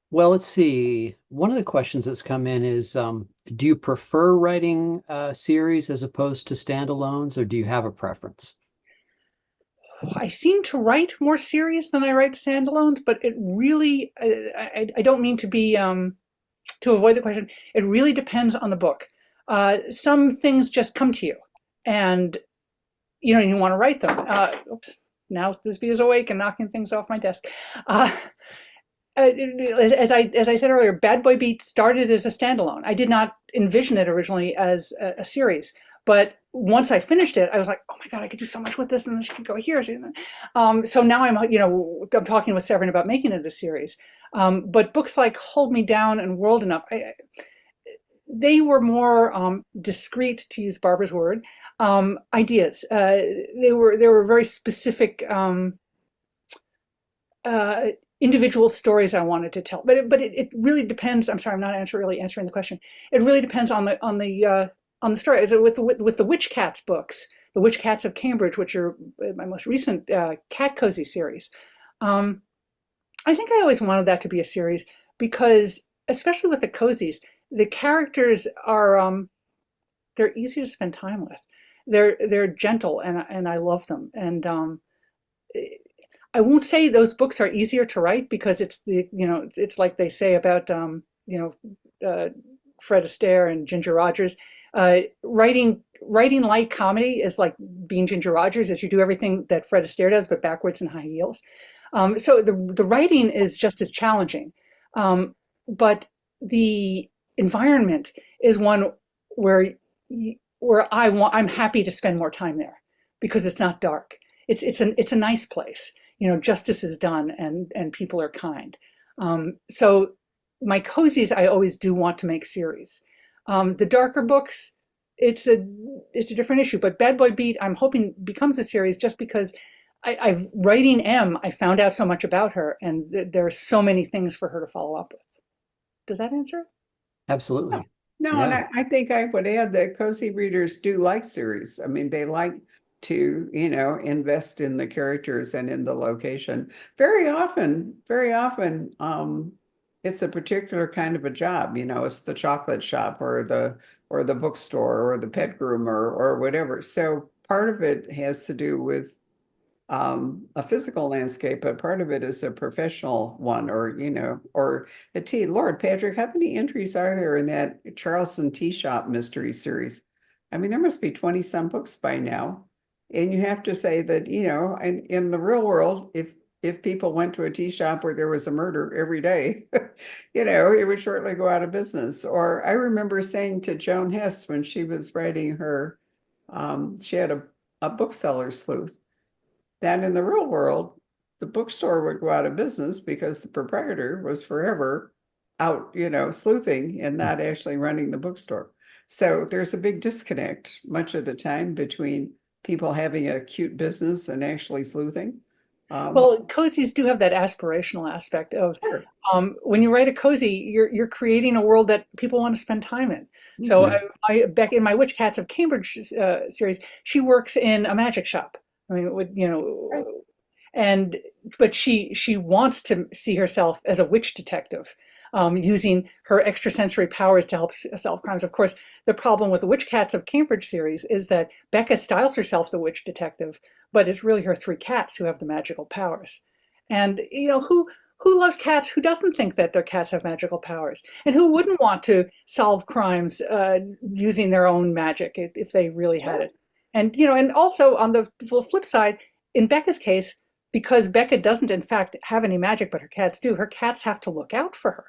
well, let's see. One of the questions that's come in is, do you prefer writing series as opposed to standalones, or do you have a preference? I seem to write more series than I write standalones, but it really, I don't mean to be, to avoid the question, it really depends on the book. Some things just come to you and you want to write them. Oops, now this bee is awake and knocking things off my desk. As I said earlier, Bad Boy Beat started as a standalone. I did not envision it originally as a series, but once I finished it, I was like, oh my God, I could do so much with this, and then she could go here. So now I'm talking with Severn about making it a series. But books like Hold Me Down and World Enough, they were more discreet, to use Barbara's word, ideas. They were very specific individual stories I wanted to tell. But it really depends. I'm sorry, I'm not really answering the question. It really depends on the story. As with the Witch Cats books, the Witch Cats of Cambridge, which are my most recent cat cozy series. I think I always wanted that to be a series because, especially with the cozies, the characters are they're easy to spend time with. They're gentle and I love them. And I won't say those books are easier to write because it's like they say about Fred Astaire and Ginger Rogers. Writing light comedy is like being Ginger Rogers, as you do everything that Fred Astaire does, but backwards in high heels. So the writing is just as challenging, but the environment is one where I'm happy to spend more time there because it's not dark. It's a nice place. Justice is done and people are kind. So my cozies, I always do want to make series. The darker books, it's a different issue. But Bad Boy Beat, I'm hoping becomes a series just because writing M, I found out so much about her, and there are so many things for her to follow up with. Does that answer? Absolutely. No, and Yeah. I think I would add that cozy readers do like series. I mean, they like to, invest in the characters and in the location. Very often, it's a particular kind of a job, it's the chocolate shop or the bookstore or the pet groomer or whatever. So part of it has to do with a physical landscape, but part of it is a professional one, or a tea. Lord, Patrick, how many entries are there in that Charleston Tea Shop mystery series? I mean, there must be 20 some books by now. And you have to say that, in the real world, if people went to a tea shop where there was a murder every day, it would shortly go out of business. Or I remember saying to Joan Hess when she was writing she had a bookseller sleuth that in the real world, the bookstore would go out of business because the proprietor was forever out, sleuthing and not actually running the bookstore. So there's a big disconnect much of the time between people having a cute business and actually sleuthing. Well, cozies do have that aspirational aspect of Sure. when you write a cozy, you're creating a world that people want to spend time in. So Mhm. Beck in my Witch Cats of Cambridge series, she works in a magic shop. I mean, Right. and but she wants to see herself as a witch detective, using her extrasensory powers to help solve crimes. Of course, the problem with the Witch Cats of Cambridge series is that Becca styles herself the witch detective, but it's really her three cats who have the magical powers. And who loves cats? Who doesn't think that their cats have magical powers? And who wouldn't want to solve crimes using their own magic if they really had it? And also on the flip side, in Becca's case, because Becca doesn't in fact have any magic, but her cats do, her cats have to look out for her.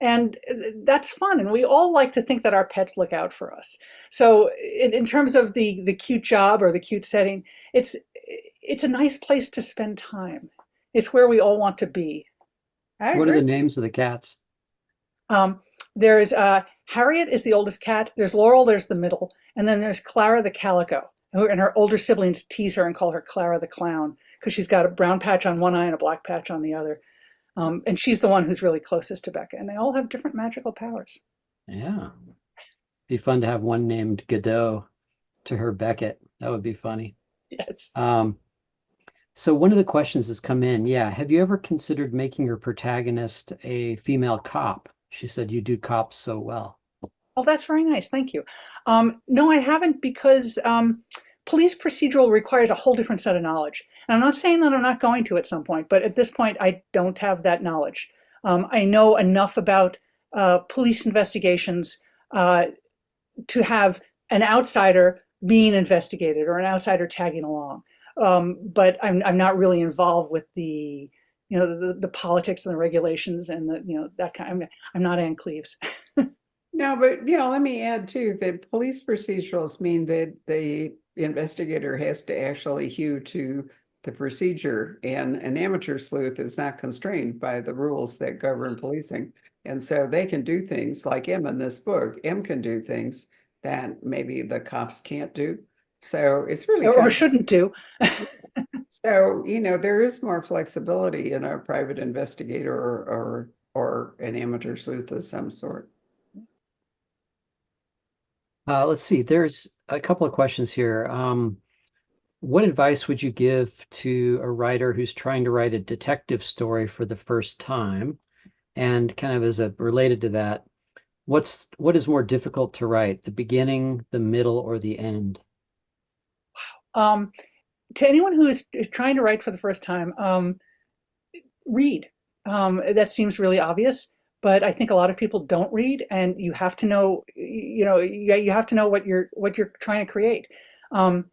And that's fun. And we all like to think that our pets look out for us. So in terms of the cute job or the cute setting, it's a nice place to spend time. It's where we all want to be. I What are the agree. names of the cats? Um, there's Harriet is the oldest cat. There's Laurel, there's the middle. And then there's Clara the calico. And her older siblings tease her and call her Clara the clown because she's got a brown patch on one eye and a black patch on the other. And she's the one who's really closest to Becca. And they all have different magical powers. Yeah. Be fun to have one named Godot to her Beckett. That would be funny. Yes. Um, so one of the questions has come in. Yeah. Have you ever considered making your protagonist a female cop? She said you do cops so well. Oh, that's very nice. Thank you. No, I haven't because police procedural requires a whole different set of knowledge. And I'm not saying that I'm not going to at some point, but at this point, I don't have that knowledge. I know enough about police investigations uh, to have an outsider being investigated or an outsider tagging along. But I'm not really involved with the politics and the regulations and that kind. I'm not Ann Cleves. No, but let me add too that police procedurals mean that the investigator has to actually hew to the procedure, and an amateur sleuth is not constrained by the rules that govern policing. And so they can do things like M in this book. M can do things that maybe the cops can't do. So it's really Or kind of shouldn't do. so, there is more flexibility in a private investigator or an amateur sleuth of some sort. Let's see. There's a couple of questions here. What advice would you give to a writer who's trying to write a detective story for the first time? And kind of as a related to that, what is more difficult to write, the beginning, the middle, or the end? Um, to anyone who is trying to write for the first time, read. That seems really obvious, but I think a lot of people don't read, and you have to know, you have to know what you're trying to create. Um,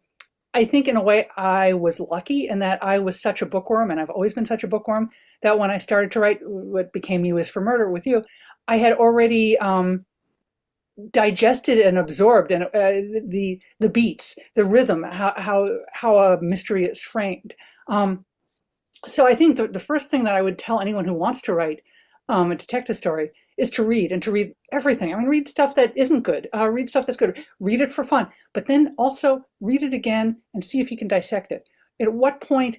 I think in a way I was lucky in that I was such a bookworm, and I've always been such a bookworm, that when I started to write what became U is for Murder with you, I had already digested and absorbed and the beats, the rhythm, how a mystery is framed. So I think the first thing that I would tell anyone who wants to write a detective story is to read, and to read everything. I mean, read stuff that isn't good, read stuff that's good, read it for fun, but then also read it again and see if you can dissect it. At what point,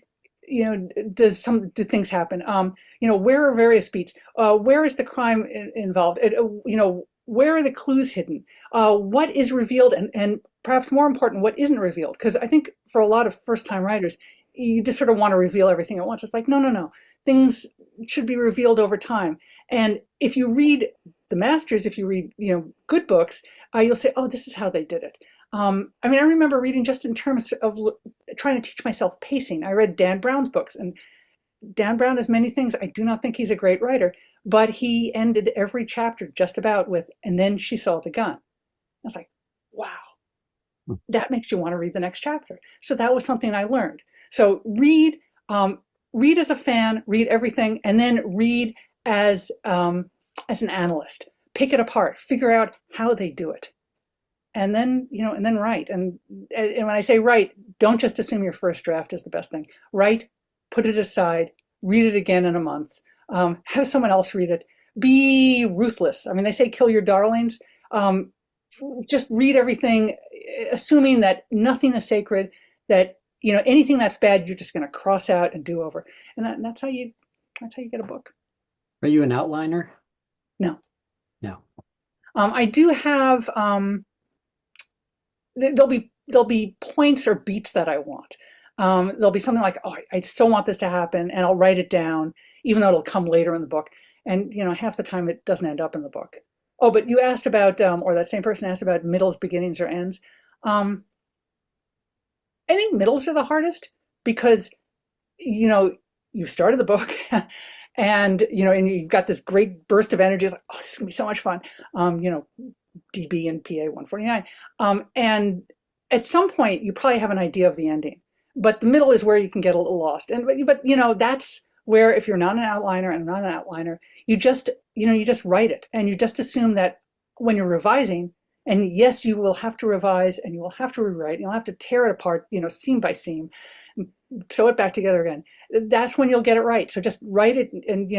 do things happen? Where are various beats? Where is the crime involved? where are the clues hidden? What is revealed, and perhaps more important, what isn't revealed? Because I think for a lot of first-time writers, you just sort of want to reveal everything at once. It's like, no, no, no. Things should be revealed over time. And if you read the masters, if you read, good books, you'll say, oh, this is how they did it. I mean, I remember reading just in terms of trying to teach myself pacing. I read Dan Brown's books, and Dan Brown is many things. I do not think he's a great writer, but he ended every chapter just about with, and then she saw the gun. I was like, wow, that makes you want to read the next chapter. So that was something I learned. So read as a fan, read everything, and then read as an analyst. Pick it apart, figure out how they do it, and then write. And when I say write, don't just assume your first draft is the best thing. Write, put it aside, read it again in a month, have someone else read it. Be ruthless. I mean, they say kill your darlings. Just read everything, assuming that nothing is sacred, that anything that's bad, you're just going to cross out and do over. And that's how you get a book. Are you an outliner? No. No. I do have, there'll be points or beats that I want. There'll be something like, oh, I so want this to happen, and I'll write it down, even though it'll come later in the book. And half the time it doesn't end up in the book. Oh, but you asked about, or that same person asked about middles, beginnings, or ends. I think middles are the hardest because, you've started the book and, and you've got this great burst of energy. It's like, oh, this is gonna be so much fun. DB and PA 149. And at some point you probably have an idea of the ending, but the middle is where you can get a little lost. But that's where, if you're not an outliner and not an outliner, you just write it, and you just assume that when you're revising, and yes, you will have to revise and you will have to rewrite, and you'll have to tear it apart, seam by seam, sew it back together again. That's when you'll get it right. So just write it and,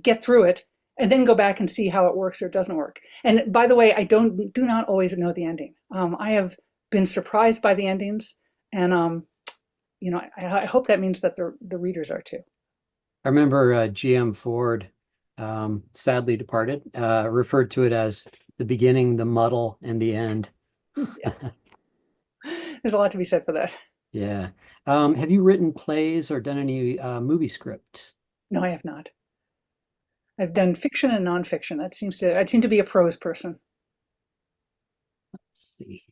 get through it, and then go back and see how it works or it doesn't work. And by the way, I do not always know the ending. I have been surprised by the endings, and I hope that means that the readers are too. I remember GM Ford, sadly departed, referred to it as the beginning, the muddle, and the end. Yeah. There's a lot to be said for that. Yeah. Have you written plays or done any movie scripts? No, I have not. I've done fiction and nonfiction. I seem to be a prose person. Let's see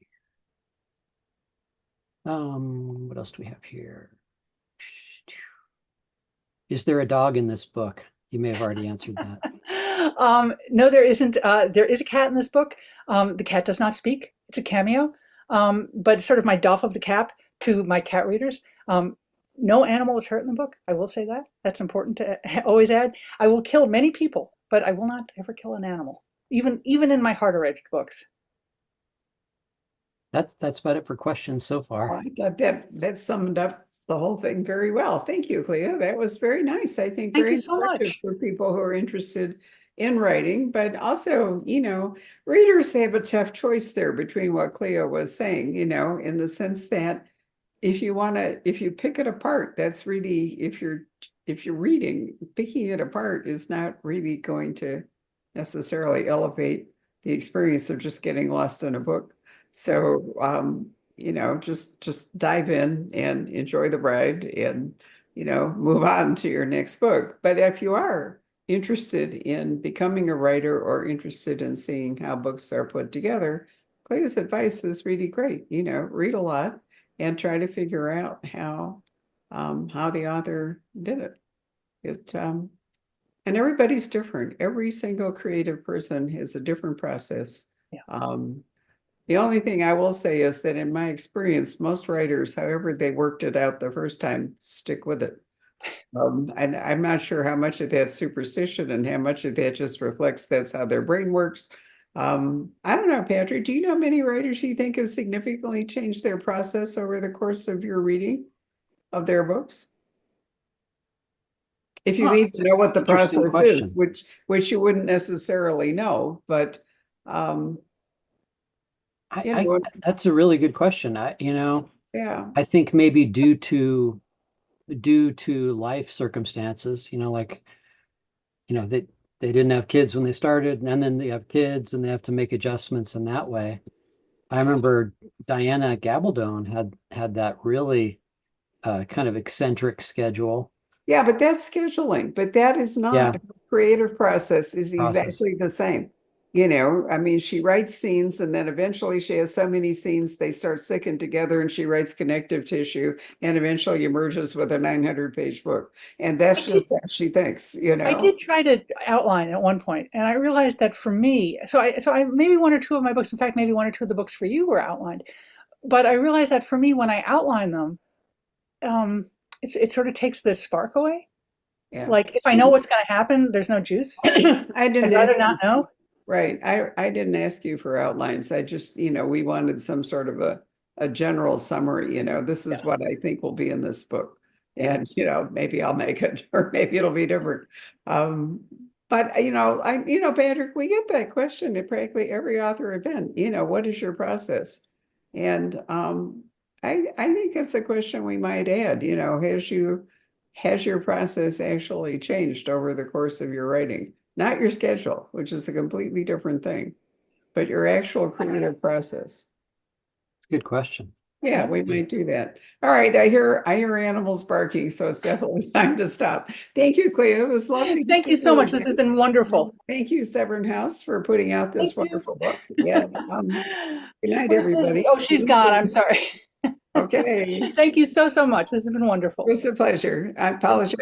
here. What else do we have here? Is there a dog in this book? You may have already answered that. No, there isn't. There is a cat in this book. The cat does not speak. It's a cameo, but it's sort of my doff of the cap to my cat readers. No animal was hurt in the book. I will say that. That's important to always add. I will kill many people, but I will not ever kill an animal, even in my harder-edged books. That's about it for questions so far. I thought that summed up the whole thing very well. Thank you, Clea. That was very nice. I think Thank very you so much. for people who are interested in writing, but also, readers have a tough choice there between what Clea was saying, in the sense that if you pick it apart, that's really, if you're reading, picking it apart is not really going to necessarily elevate the experience of just getting lost in a book. So, just dive in and enjoy the ride and, move on to your next book. But if you are interested in becoming a writer or interested in seeing how books are put together, Clea's advice is really great. Read a lot and try to figure out how the author did it. And everybody's different. Every single creative person has a different process. Yeah. The only thing I will say is that in my experience, most writers, however they worked it out the first time, stick with it. And I'm not sure how much of that's superstition and how much of that just reflects that's how their brain works. I don't know, Patrick, do you know many writers you think have significantly changed their process over the course of your reading of their books? If you need to know what the process is, which you wouldn't necessarily know, but that's a really good question. yeah, I think maybe due to life circumstances, that they didn't have kids when they started, and then they have kids and they have to make adjustments in that way. I remember Diana Gabaldon had that really kind of eccentric schedule. Yeah, but that's scheduling, but that is not Yeah, her creative process is process. exactly the same. You know, I mean, she writes scenes and then eventually she has so many scenes, they start sticking together and she writes connective tissue and eventually emerges with a 900-page book. And that's just how she thinks, you I know? did try to outline at one point, and I realized that for me, so I maybe one or two of my books, in fact, maybe one or two of the books for you were outlined. But I realized that for me, when I outline them, it sort of takes the spark away. Yeah. Like if I know what's going to happen, there's no juice. I didn't I'd ask rather not you. know. Right. I didn't ask you for outlines. I just, you know, we wanted some sort of a general summary, you know, this is Yeah. what I think will be in this book. And, you know, maybe I'll make it or maybe it'll be different. But you know, Patrick, we get that question at practically every author event, you know, what is your process? And I think it's a question we might add, you know, has your process actually changed over the course of your writing? Not your schedule, which is a completely different thing, but your actual creative process. It's a good question. Yeah, we might do that. All right, I hear animals barking, so it's definitely time to stop. Thank you, Clea. It was lovely to Thank see you so you much. This has again. been wonderful. Thank you, Severn House, for putting out this Thank you. wonderful book. Yeah. Good night, Where's Lizzie? everybody. Oh, See she's you gone. I'm soon. sorry. Okay. Thank you so much. This has been wonderful. It's a pleasure. I apologize